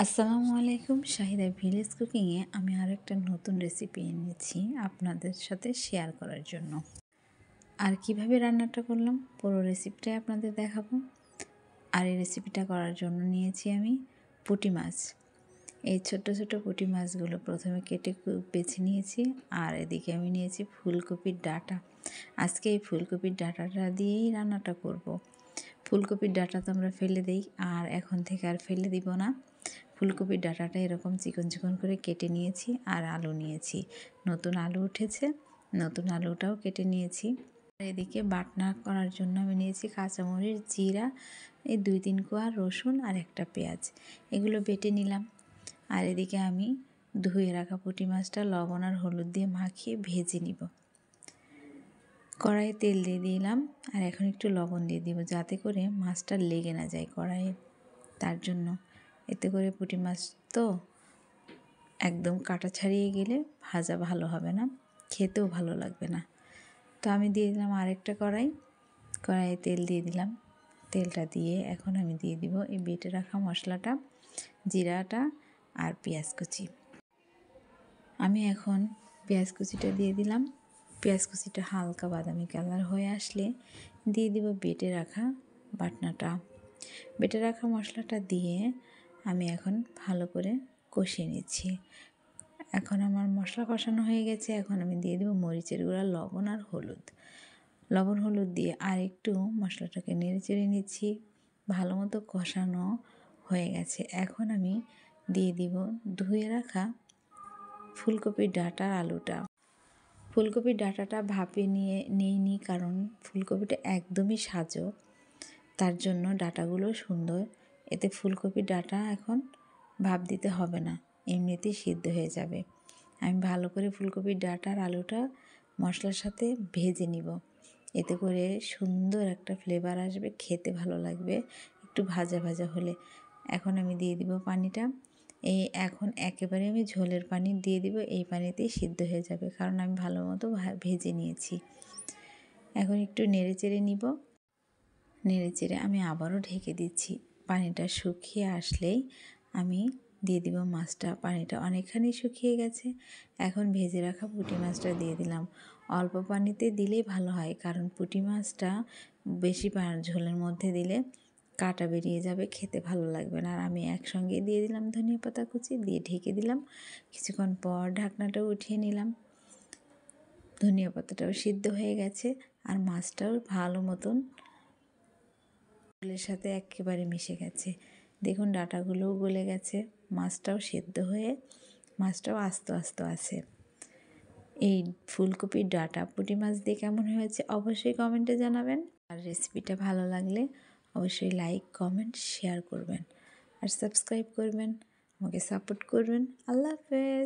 আসসালামু আলাইকুম। শাহিদা ভিলেজ কুকিংয়ে আমি আরেকটা নতুন রেসিপি এনেছি আপনাদের সাথে শেয়ার করার জন্য। আর কিভাবে রান্নাটা করলাম পুরো রেসিপিটাই আপনাদের দেখাবো। আর এই রেসিপিটা করার জন্য নিয়েছি আমি পুঁটি মাছ। এই ছোট ছোট পুঁটি মাছগুলো প্রথমে কেটে বেছে নিয়েছি। আর এদিকে আমি নিয়েছি ফুলকপির ডাঁটা। আজকে এই ফুলকপির ডাঁটাটা দিয়েই রান্নাটা করব। ফুলকপির ডাঁটা তো আমরা ফেলে দিই, আর এখন থেকে আর ফেলে দিব না। ফুলকপির ডাঁটাটা এরকম চিকন চিকন করে কেটে নিয়েছি। আর আলু নিয়েছি, নতুন আলু উঠেছে, নতুন আলুটাও কেটে নিয়েছি। এদিকে বাটনা করার জন্য আমি নিয়েছি কাঁচামরিচ, জিরা, এই 2-3 কোয়া রসুন আর একটা পেঁয়াজ, এগুলো বেটে নিলাম। আর এদিকে আমি ধুয়ে রাখা পুঁটি মাছটা লবণ আর হলুদ দিয়ে মাখিয়ে ভেজে নিব। কড়াইয়ে তেল দিয়ে দিলাম, আর এখন একটু লবণ দিয়ে দিব যাতে করে মাছটা লেগে না যায় কড়াইয়ে। তার জন্য এতে করে পুঁটি মাছ তো একদম কাটা ছাড়িয়ে গেলে ভাজা ভালো হবে না, খেতেও ভালো লাগবে না। তো আমি দিয়ে দিলাম আরেকটা কড়াইয়ে তেল দিয়ে দিলাম। তেলটা দিয়ে এখন আমি দিয়ে দিব এই বেটে রাখা মশলাটা, জিরাটা আর পেঁয়াজ কুচি। আমি এখন পেঁয়াজ কুচিটা দিয়ে দিলাম। পেঁয়াজ কুচিটা হালকা বাদামি কালার হয়ে আসলে দিয়ে দিব বেটে রাখা বাটনাটা। বেটে রাখা মশলাটা দিয়ে আমি এখন ভালো করে কষিয়ে নিচ্ছি। এখন আমার মশলা কষানো হয়ে গেছে। এখন আমি দিয়ে দেবো মরিচের গুঁড়া, লবণ আর হলুদ। লবণ হলুদ দিয়ে আর একটু মশলাটাকে নেড়ে চেড়ে নিচ্ছি। ভালো মতো কষানো হয়ে গেছে। এখন আমি দিয়ে দিব ধুয়ে রাখা ফুলকপির ডাঁটা, আলুটা। ফুলকপির ডাঁটাটা ভাপে নিইনি, কারণ ফুলকপিটা একদমই সাজো, তার জন্য ডাঁটাগুলো সুন্দর। এতে ফুলকপির ডাঁটা এখন ভাপ দিতে হবে না, এমনিতেই সিদ্ধ হয়ে যাবে। আমি ভালো করে ফুলকপির ডাঁটা আর আলুটা মশলার সাথে ভেজে নিব। এতে করে সুন্দর একটা ফ্লেভার আসবে, খেতে ভালো লাগবে একটু ভাজা ভাজা হলে। এখন আমি দিয়ে দিব পানিটা। এখন একেবারে আমি ঝোলের পানি দিয়ে দিব, এই পানিতেই সিদ্ধ হয়ে যাবে, কারণ আমি ভালো মতো ভেজে নিয়েছি। এখন একটু নেড়ে চেড়ে নিব। নেড়ে চেড়ে আমি আবারও ঢেকে দিচ্ছি। পানিটা শুকিয়ে আসলেই আমি দিয়ে দিব মাছটা। পানিটা অনেকখানি শুকিয়ে গেছে। এখন ভেজে রাখা পুঁটি মাছটা দিয়ে দিলাম। অল্প পানিতে দিলেই ভালো হয়, কারণ পুঁটি মাছটা বেশি ঝোলের মধ্যে দিলে কাঁটা বেরিয়ে যাবে, খেতে ভালো লাগবে না। আর আমি একসঙ্গে দিয়ে দিলাম ধনিয়া পাতা কুচি, দিয়ে ঢেকে দিলাম। কিছুক্ষণ পর ঢাকনাটাও উঠিয়ে নিলাম। ধনিয়া পাতাটাও সিদ্ধ হয়ে গেছে, আর মাছটাও ভালো মতন ঝোলের সাথে একেবারে মিশে গেছে। দেখুন ডাঁটাগুলোও গলে গেছে, মাছটাও সেদ্ধ হয়ে মাছটাও আস্ত আস্ত আছে। এই ফুলকপির ডাঁটা পুঁটি মাছ দিয়ে কেমন হয়েছে অবশ্যই কমেন্টে জানাবেন। আর রেসিপিটা ভালো লাগলে অবশ্যই লাইক, কমেন্ট, শেয়ার করবেন, আর সাবস্ক্রাইব করবেন, আমাকে সাপোর্ট করবেন। আল্লাহ হাফেজ।